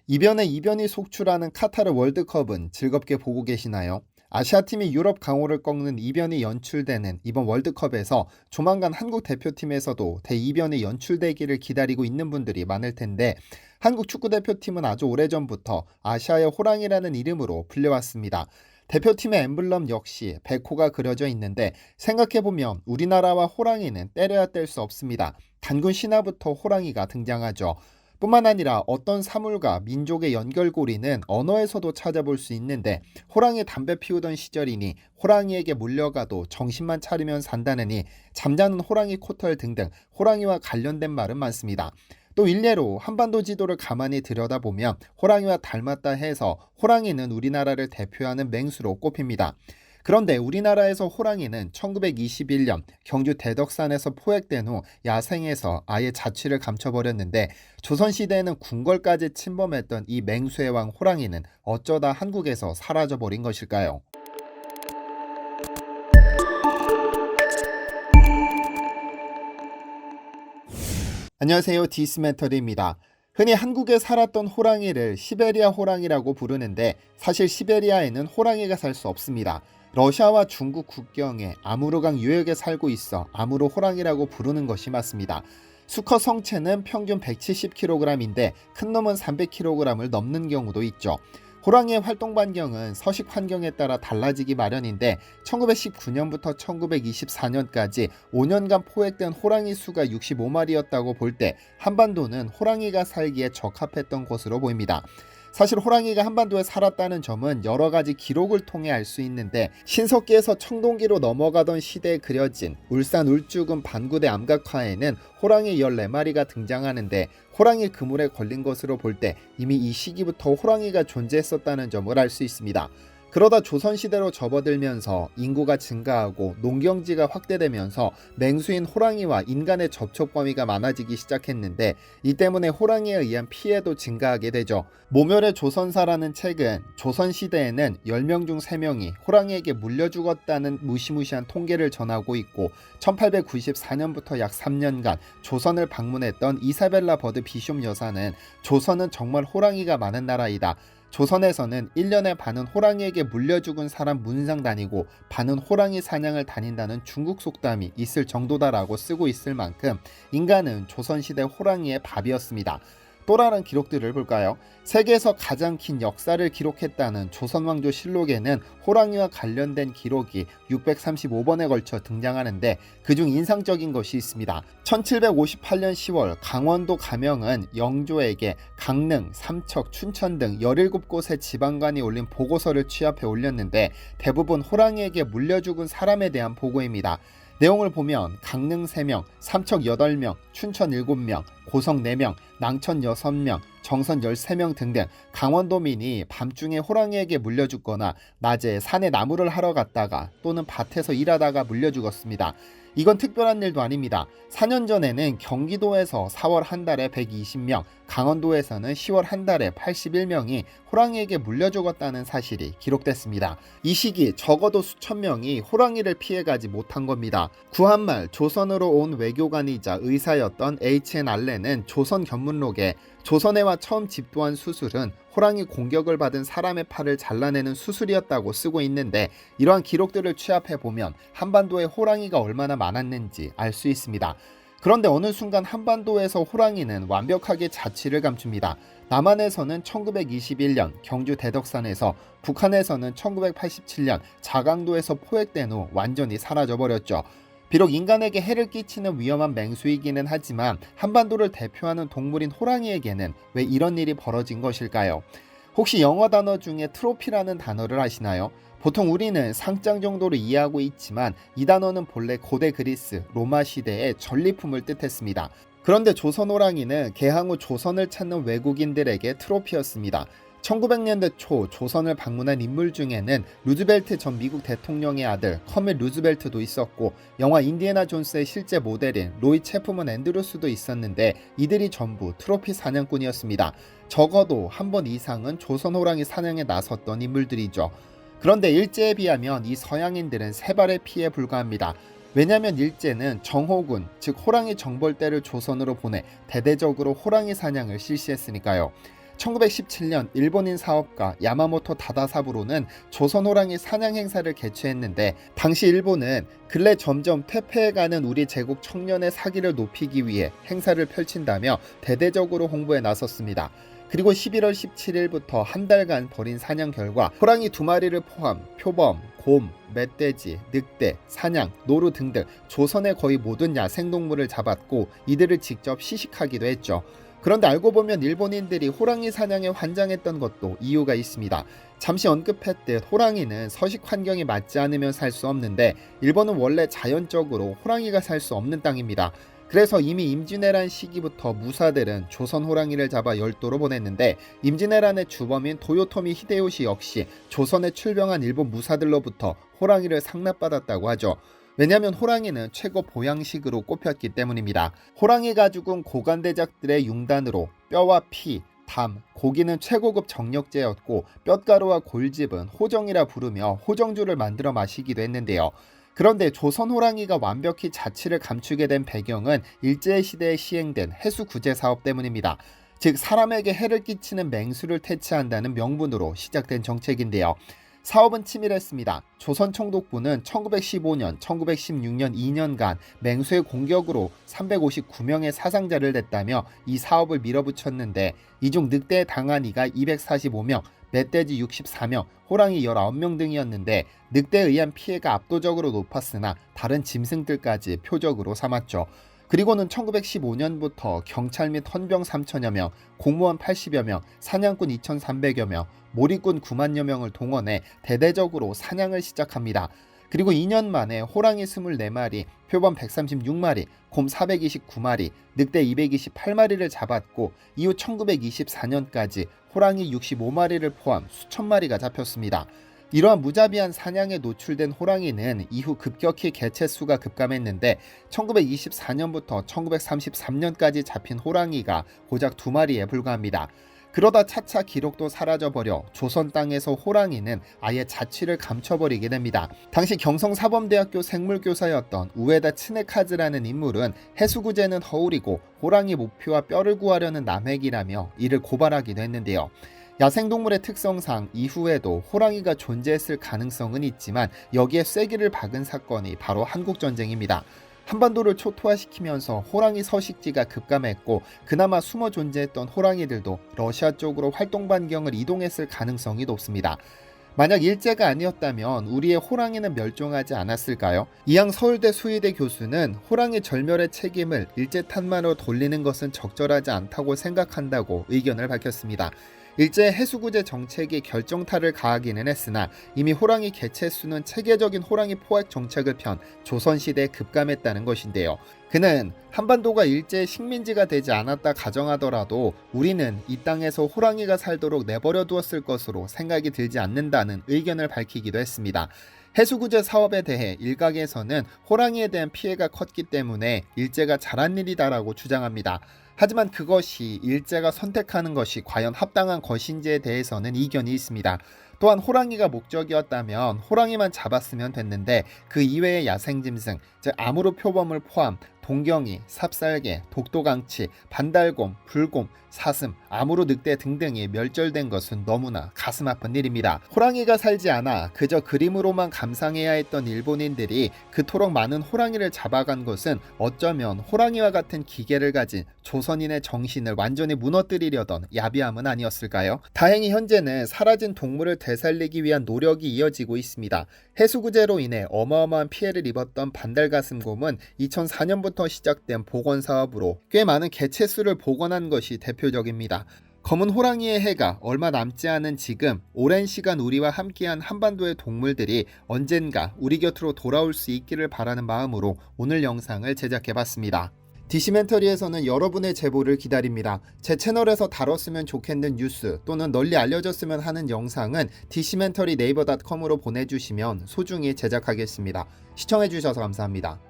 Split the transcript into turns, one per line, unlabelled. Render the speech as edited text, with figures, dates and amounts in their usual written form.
이변에 이변이 속출하는 카타르 월드컵은 즐겁게 보고 계시나요? 아시아팀이 유럽 강호를 꺾는 이변이 연출되는 이번 월드컵에서 조만간 한국 대표팀에서도 대이변이 연출되기를 기다리고 있는 분들이 많을 텐데, 한국 축구대표팀은 아주 오래전부터 아시아의 호랑이라는 이름으로 불려왔습니다. 대표팀의 엠블럼 역시 백호가 그려져 있는데, 생각해보면 우리나라와 호랑이는 때려야 뗄 수 없습니다. 단군 신화부터 호랑이가 등장하죠. 뿐만 아니라 어떤 사물과 민족의 연결고리는 언어에서도 찾아볼 수 있는데, 호랑이 담배 피우던 시절이니 호랑이에게 물려가도 정신만 차리면 산다느니 잠자는 호랑이 코털 등등 호랑이와 관련된 말은 많습니다. 또 일례로 한반도 지도를 가만히 들여다보면 호랑이와 닮았다 해서 호랑이는 우리나라를 대표하는 맹수로 꼽힙니다. 그런데 우리나라에서 호랑이는 1921년 경주 대덕산에서 포획된 후 야생에서 아예 자취를 감춰버렸는데, 조선시대에는 궁궐까지 침범했던 이 맹수의 왕 호랑이는 어쩌다 한국에서 사라져버린 것일까요? 안녕하세요, 디스멘터리입니다. 흔히 한국에 살았던 호랑이를 시베리아 호랑이라고 부르는데, 사실 시베리아에는 호랑이가 살 수 없습니다. 러시아와 중국 국경에 아무르강 유역에 살고 있어 아무르 호랑이라고 부르는 것이 맞습니다. 수컷 성체는 평균 170kg인데 큰 놈은 300kg을 넘는 경우도 있죠. 호랑이의 활동 반경은 서식 환경에 따라 달라지기 마련인데, 1919년부터 1924년까지 5년간 포획된 호랑이 수가 65마리였다고 볼 때 한반도는 호랑이가 살기에 적합했던 곳으로 보입니다. 사실 호랑이가 한반도에 살았다는 점은 여러 가지 기록을 통해 알 수 있는데, 신석기에서 청동기로 넘어가던 시대에 그려진 울산 울주군 반구대 암각화에는 호랑이 14마리가 등장하는데, 호랑이 그물에 걸린 것으로 볼 때 이미 이 시기부터 호랑이가 존재했었다는 점을 알 수 있습니다. 그러다 조선시대로 접어들면서 인구가 증가하고 농경지가 확대되면서 맹수인 호랑이와 인간의 접촉 범위가 많아지기 시작했는데, 이 때문에 호랑이에 의한 피해도 증가하게 되죠. 모멸의 조선사라는 책은 조선시대에는 10명 중 3명이 호랑이에게 물려 죽었다는 무시무시한 통계를 전하고 있고, 1894년부터 약 3년간 조선을 방문했던 이사벨라 버드 비숍 여사는 조선은 정말 호랑이가 많은 나라이다, 조선에서는 1년에 반은 호랑이에게 물려 죽은 사람 문상 다니고 반은 호랑이 사냥을 다닌다는 중국 속담이 있을 정도다라고 쓰고 있을 만큼 인간은 조선시대 호랑이의 밥이었습니다. 또 다른 기록들을 볼까요? 세계에서 가장 긴 역사를 기록했다는 조선왕조 실록에는 호랑이와 관련된 기록이 635번에 걸쳐 등장하는데, 그중 인상적인 것이 있습니다. 1758년 10월 강원도 가명은 영조에게 강릉, 삼척, 춘천 등 17곳의 지방관이 올린 보고서를 취합해 올렸는데, 대부분 호랑이에게 물려 죽은 사람에 대한 보고입니다. 내용을 보면 강릉 3명, 삼척 8명, 춘천 7명, 고성 4명, 낭천 6명, 정선 13명 등등 강원도민이 밤중에 호랑이에게 물려 죽거나 낮에 산에 나무를 하러 갔다가 또는 밭에서 일하다가 물려 죽었습니다. 이건 특별한 일도 아닙니다. 4년 전에는 경기도에서 4월 한 달에 120명, 강원도에서는 10월 한 달에 81명이 호랑이에게 물려 죽었다는 사실이 기록됐습니다. 이 시기 적어도 수천 명이 호랑이를 피해가지 못한 겁니다. 구한말 조선으로 온 외교관이자 의사였던 H.N. 알렌은 조선 견문록에 조선해와 처음 집도한 수술은 호랑이 공격을 받은 사람의 팔을 잘라내는 수술이었다고 쓰고 있는데, 이러한 기록들을 취합해보면 한반도에 호랑이가 얼마나 많았는지 알 수 있습니다. 그런데 어느 순간 한반도에서 호랑이는 완벽하게 자취를 감춥니다. 남한에서는 1921년 경주 대덕산에서, 북한에서는 1987년 자강도에서 포획된 후 완전히 사라져버렸죠. 비록 인간에게 해를 끼치는 위험한 맹수이기는 하지만 한반도를 대표하는 동물인 호랑이에게는 왜 이런 일이 벌어진 것일까요? 혹시 영어 단어 중에 트로피라는 단어를 아시나요? 보통 우리는 상장 정도로 이해하고 있지만 이 단어는 본래 고대 그리스, 로마 시대의 전리품을 뜻했습니다. 그런데 조선 호랑이는 개항 후 조선을 찾는 외국인들에게 트로피였습니다. 1900년대 초 조선을 방문한 인물 중에는 루즈벨트 전 미국 대통령의 아들 커밋 루즈벨트도 있었고, 영화 인디애나 존스의 실제 모델인 로이 체프먼 앤드루스도 있었는데, 이들이 전부 트로피 사냥꾼이었습니다. 적어도 한 번 이상은 조선 호랑이 사냥에 나섰던 인물들이죠. 그런데 일제에 비하면 이 서양인들은 3발의 피에 불과합니다. 왜냐하면 일제는 정호군, 즉 호랑이 정벌대를 조선으로 보내 대대적으로 호랑이 사냥을 실시했으니까요. 1917년 일본인 사업가 야마모토 다다사부로는 조선 호랑이 사냥 행사를 개최했는데, 당시 일본은 근래 점점 퇴폐해가는 우리 제국 청년의 사기를 높이기 위해 행사를 펼친다며 대대적으로 홍보에 나섰습니다. 그리고 11월 17일부터 한 달간 벌인 사냥 결과 호랑이 2마리를 포함 표범, 곰, 멧돼지, 늑대, 사냥, 노루 등등 조선의 거의 모든 야생동물을 잡았고 이들을 직접 시식하기도 했죠. 그런데 알고 보면 일본인들이 호랑이 사냥에 환장했던 것도 이유가 있습니다. 잠시 언급했듯 호랑이는 서식 환경이 맞지 않으면 살 수 없는데, 일본은 원래 자연적으로 호랑이가 살 수 없는 땅입니다. 그래서 이미 임진왜란 시기부터 무사들은 조선 호랑이를 잡아 열도로 보냈는데, 임진왜란의 주범인 도요토미 히데요시 역시 조선에 출병한 일본 무사들로부터 호랑이를 상납받았다고 하죠. 왜냐하면 호랑이는 최고 보양식으로 꼽혔기 때문입니다. 호랑이가 죽은 고관대작들의 융단으로 뼈와 피, 담, 고기는 최고급 정력제였고, 뼛가루와 골즙은 호정이라 부르며 호정주를 만들어 마시기도 했는데요. 그런데 조선 호랑이가 완벽히 자취를 감추게 된 배경은 일제시대에 시행된 해수구제 사업 때문입니다. 즉 사람에게 해를 끼치는 맹수를 퇴치한다는 명분으로 시작된 정책인데요. 사업은 치밀했습니다. 조선 총독부는 1915년, 1916년 2년간 맹수의 공격으로 359명의 사상자를 냈다며 이 사업을 밀어붙였는데, 이 중 늑대에 당한 이가 245명, 멧돼지 64명, 호랑이 19명 등이었는데, 늑대에 의한 피해가 압도적으로 높았으나 다른 짐승들까지 표적으로 삼았죠. 그리고는 1915년부터 경찰 및 헌병 3천여 명, 공무원 80여 명, 사냥꾼 2,300여 명, 몰입꾼 9만여 명을 동원해 대대적으로 사냥을 시작합니다. 그리고 2년 만에 호랑이 24마리, 표범 136마리, 곰 429마리, 늑대 228마리를 잡았고, 이후 1924년까지 호랑이 65마리를 포함 수천 마리가 잡혔습니다. 이러한 무자비한 사냥에 노출된 호랑이는 이후 급격히 개체수가 급감했는데, 1924년부터 1933년까지 잡힌 호랑이가 고작 2마리에 불과합니다. 그러다 차차 기록도 사라져버려 조선 땅에서 호랑이는 아예 자취를 감춰버리게 됩니다. 당시 경성사범대학교 생물교사였던 우에다 츠네카즈라는 인물은 해수구제는 허울이고 호랑이 목표와 뼈를 구하려는 남획이라며 이를 고발하기도 했는데요. 야생동물의 특성상 이후에도 호랑이가 존재했을 가능성은 있지만, 여기에 쐐기를 박은 사건이 바로 한국전쟁입니다. 한반도를 초토화시키면서 호랑이 서식지가 급감했고, 그나마 숨어 존재했던 호랑이들도 러시아 쪽으로 활동 반경을 이동했을 가능성이 높습니다. 만약 일제가 아니었다면 우리의 호랑이는 멸종하지 않았을까요? 이양 서울대 수의대 교수는 호랑이 절멸의 책임을 일제 탓만으로 돌리는 것은 적절하지 않다고 생각한다고 의견을 밝혔습니다. 일제 해수구제 정책이 결정타를 가하기는 했으나 이미 호랑이 개체수는 체계적인 호랑이 포획 정책을 편 조선시대에 급감했다는 것인데요. 그는 한반도가 일제의 식민지가 되지 않았다 가정하더라도 우리는 이 땅에서 호랑이가 살도록 내버려 두었을 것으로 생각이 들지 않는다는 의견을 밝히기도 했습니다. 해수구제 사업에 대해 일각에서는 호랑이에 대한 피해가 컸기 때문에 일제가 잘한 일이다라고 주장합니다. 하지만 그것이 일제가 선택하는 것이 과연 합당한 것인지에 대해서는 이견이 있습니다. 또한 호랑이가 목적이었다면 호랑이만 잡았으면 됐는데, 그 이외의 야생짐승, 즉 아무르 표범을 포함 동경이, 삽살개, 독도강치, 반달곰, 불곰, 사슴, 아무르 늑대 등등이 멸절된 것은 너무나 가슴 아픈 일입니다. 호랑이가 살지 않아 그저 그림으로만 감상해야 했던 일본인들이 그토록 많은 호랑이를 잡아간 것은 어쩌면 호랑이와 같은 기계를 가진 조선인의 정신을 완전히 무너뜨리려던 야비함은 아니었을까요? 다행히 현재는 사라진 동물을 되살리기 위한 노력이 이어지고 있습니다. 해수구제로 인해 어마어마한 피해를 입었던 반달가슴곰은 2004년부터 시작된 복원 사업으로 꽤 많은 개체수를 복원한 것이 대표적입니다. 검은 호랑이의 해가 얼마 남지 않은 지금, 오랜 시간 우리와 함께한 한반도의 동물들이 언젠가 우리 곁으로 돌아올 수 있기를 바라는 마음으로 오늘 영상을 제작해봤습니다. 디시멘터리에서는 여러분의 제보를 기다립니다. 제 채널에서 다뤘으면 좋겠는 뉴스 또는 널리 알려졌으면 하는 영상은 디시멘터리 네이버.com으로 보내주시면 소중히 제작하겠습니다. 시청해주셔서 감사합니다.